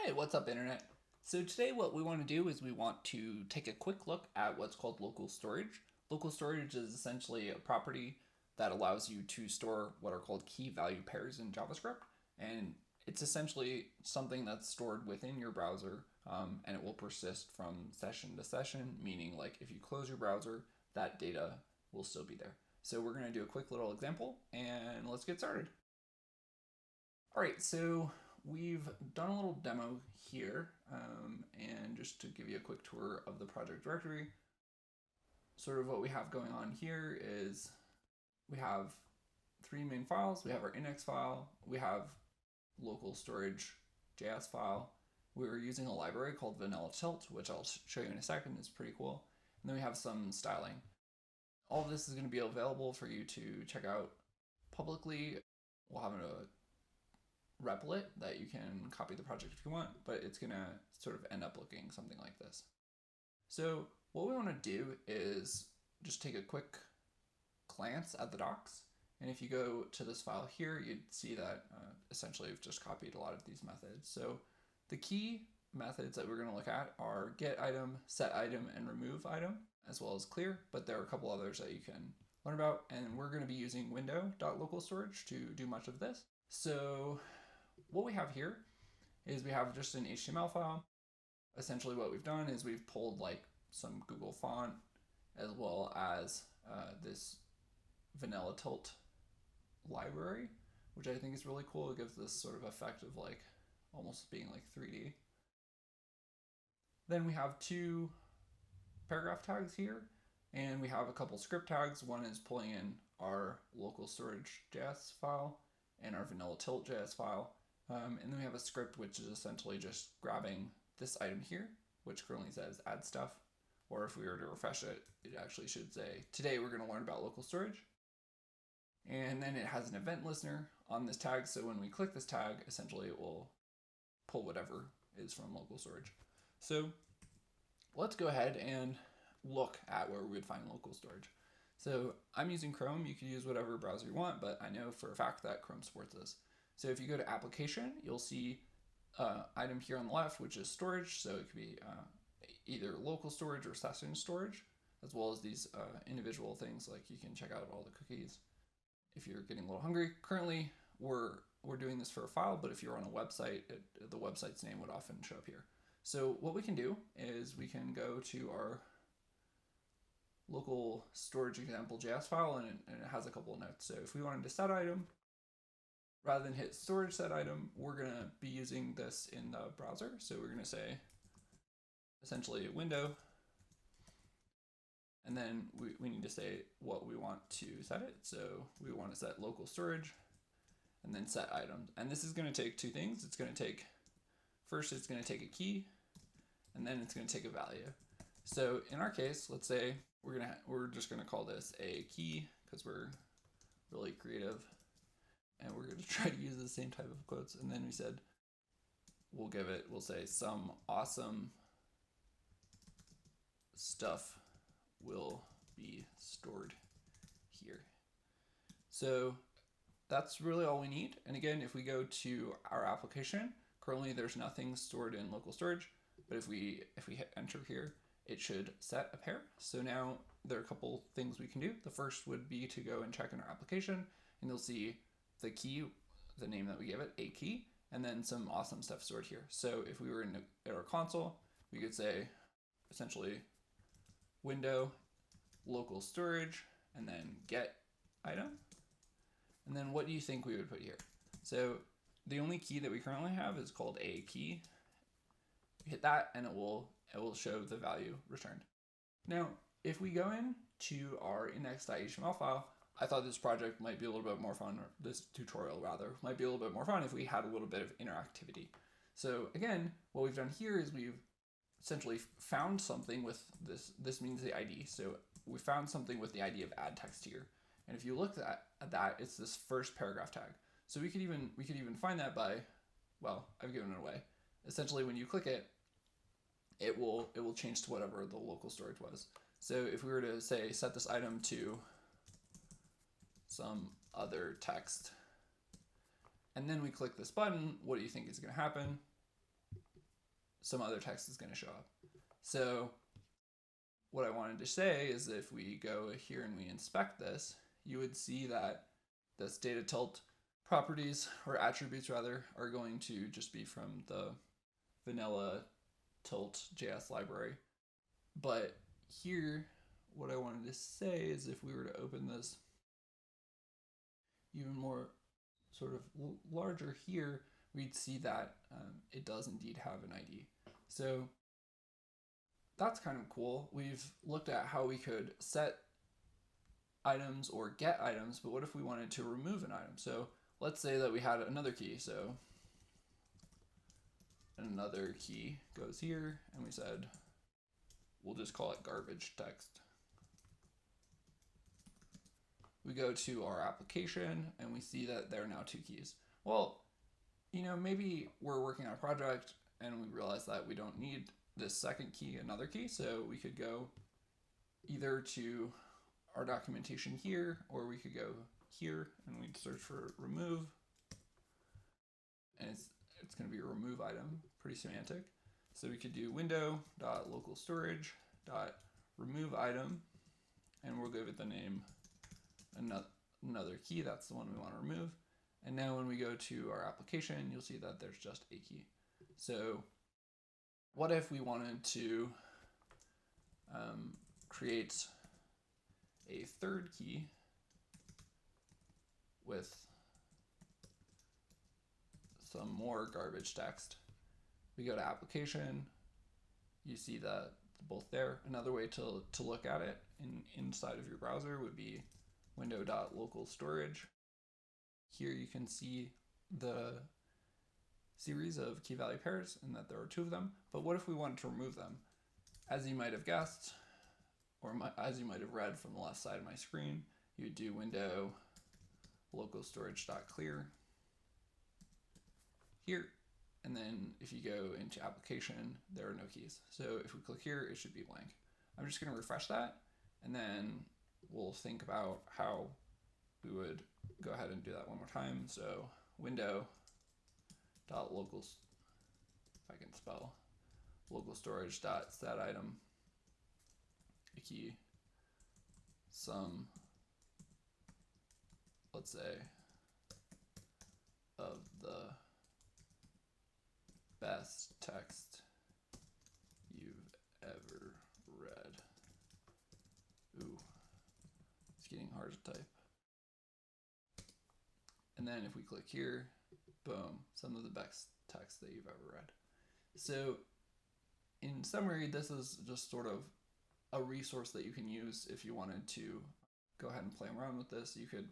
Hey, what's up, Internet? So today what we want to do is we want to take a quick look at what's called local storage. Local storage is essentially a property that allows you to store what are called key value pairs in JavaScript. And it's essentially something that's stored within your browser, and it will persist from session to session, meaning like if you close your browser, that data will still be there. So we're going to do a quick little example and let's get started. All right, so we've done a little demo here, and just to give you a quick tour of the project directory, sort of what we have going on here is we have three main files. We have our index file, we have local storage.js file. We're using a library called Vanilla-tilt, which I'll show you in a second. It's pretty cool. And then we have some styling. All of this is going to be available for you to check out publicly. We'll have a replit that you can copy the project if you want, but it's going to sort of end up looking something like this. So what we want to do is just take a quick glance at the docs. And if you go to this file here, you'd see that essentially we've just copied a lot of these methods. So the key methods that we're going to look at are getItem, setItem, and removeItem, as well as clear, but there are a couple others that you can learn about. And we're going to be using window.localStorage to do much of this. So what we have here is we have just an HTML file. Essentially what we've done is we've pulled like some Google font as well as this Vanilla-tilt library, which I think is really cool. It gives this sort of effect of like almost being like 3D. Then we have two paragraph tags here, and we have a couple script tags. One is pulling in our local storage.js file and our vanilla-tilt.js file. And then we have a script which is essentially just grabbing this item here, which currently says add stuff. Or if we were to refresh it, it actually should say, today we're going to learn about local storage. And then it has an event listener on this tag. So when we click this tag, essentially it will pull whatever is from local storage. So let's go ahead and look at where we would find local storage. So I'm using Chrome. You can use whatever browser you want, but I know for a fact that Chrome supports this. So if you go to application, you'll see item here on the left, which is storage. So it could be either local storage or session storage, as well as these individual things like you can check out all the cookies if you're getting a little hungry. Currently, we're doing this for a file, but if you're on a website, the website's name would often show up here. So what we can do is we can go to our local storage example.js file, and it has a couple of notes. So if we wanted to set item, rather than hit storage set item, we're going to be using this in the browser. So we're going to say essentially a window, and then we need to say what we want to set it. So we want to set local storage and then set items. And this is going to take two things. It's going to take, first it's going to take a key, and then it's going to take a value. So in our case, let's say we're just going to call this a key because we're really creative, and we're going to try to use the same type of quotes. And then we said we'll say some awesome stuff will be stored here. So that's really all we need. And again, if we go to our application, currently there's nothing stored in local storage, but if we hit enter here, it should set a pair. So now there are a couple things we can do. The first would be to go and check in our application, and you'll see the key, the name that we gave it, a key, and then some awesome stuff stored here. So if we were in our console, we could say essentially window local storage and then get item. And then what do you think we would put here? So the only key that we currently have is called a key. Hit that and it will show the value returned. Now, if we go into our index.html file, I thought this project might be a little bit more fun, or this tutorial rather, might be a little bit more fun if we had a little bit of interactivity. So again, what we've done here is we've essentially found something with this means the ID. So we found something with the ID of add text here. And if you look at that, it's this first paragraph tag. So we could even find that by, well, I've given it away. Essentially, when you click it, it will change to whatever the local storage was. So if we were to say set this item to some other text, and then we click this button, what do you think is going to happen? some other text is going to show up. So what I wanted to say is that if we go here and we inspect this, you would see that this data tilt properties, or attributes rather, are going to just be from the Vanilla-tilt.js library. But here, what I wanted to say is if we were to open this even more sort of larger here, we'd see that it does indeed have an ID. So that's kind of cool. We've looked at how we could set items or get items, but what if we wanted to remove an item? So let's say that we had another key. So another key goes here, and we said, we'll just call it garbage text. We go to our application and we see that there are now two keys. Well, you know, maybe we're working on a project and we realize that we don't need this second key, another key. So we could go either to our documentation here, or we could go here and we'd search for remove. And it's going to be a remove item, pretty semantic. So we could do window.localStorage.removeItem, and we'll give it the name another key. That's the one we want to remove. And now when we go to our application, you'll see that there's just a key. So what if we wanted to create a third key with some more garbage text? We go to application, you see that both there. Another way to look at it inside of your browser would be window.localStorage. Here you can see the series of key value pairs and that there are two of them. But what if we wanted to remove them? As you might have guessed, or as you might have read from the left side of my screen, you would do window.localStorage.clear here. And then if you go into application, there are no keys. So if we click here, it should be blank. I'm just going to refresh that, and then we'll think about how we would go ahead and do that one more time. So window.local, if I can spell, localStorage.setItem, a key, some, let's say, of the best text you've ever read. Ooh, it's getting hard to type. And then if we click here, boom, some of the best text that you've ever read. So in summary, this is just sort of a resource that you can use if you wanted to go ahead and play around with this. You could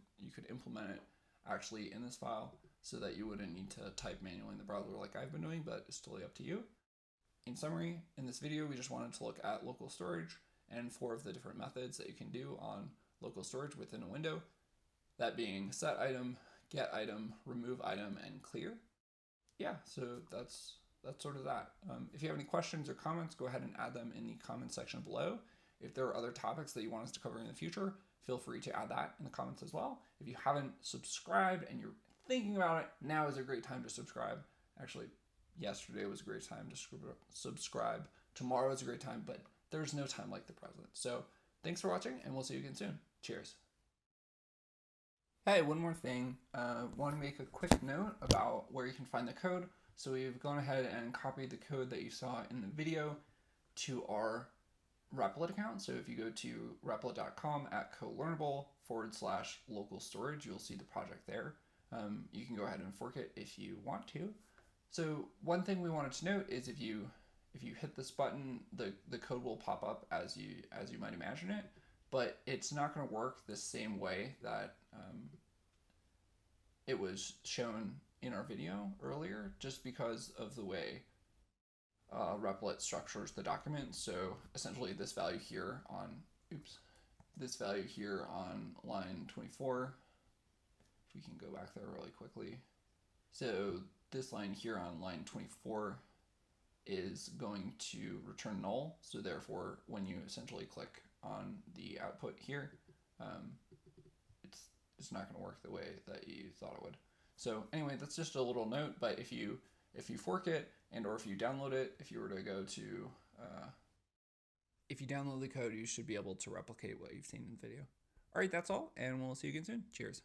implement it actually in this file so that you wouldn't need to type manually in the browser like I've been doing, but it's totally up to you. In summary, in this video, we just wanted to look at local storage and 4 of the different methods that you can do on local storage within a window, that being set item, get item, remove item, and clear. Yeah, so that's sort of that. If you have any questions or comments, go ahead and add them in the comment section below. If there are other topics that you want us to cover in the future, feel free to add that in the comments as well. If you haven't subscribed and you're thinking about it, now is a great time to subscribe. Actually, yesterday was a great time to subscribe. Tomorrow is a great time, but there's no time like the present. So thanks for watching, and we'll see you again soon. Cheers. Hey, one more thing. Want to make a quick note about where you can find the code. So we've gone ahead and copied the code that you saw in the video to our Replit account. So if you go to replit.com at colearnable/local storage, you'll see the project there. You can go ahead and fork it if you want to. So one thing we wanted to note is if you hit this button, the code will pop up as you might imagine it, but it's not going to work the same way that it was shown in our video earlier, just because of the way Replit structures the document. So essentially this value here on, line 24, if we can go back there really quickly. So this line here on line 24 is going to return null. So therefore, when you essentially click on the output here, it's not going to work the way that you thought it would. So anyway, that's just a little note, but if you if you fork it and or if you download it, if you were to go to, if you download the code, you should be able to replicate what you've seen in the video. All right, that's all, and we'll see you again soon. Cheers.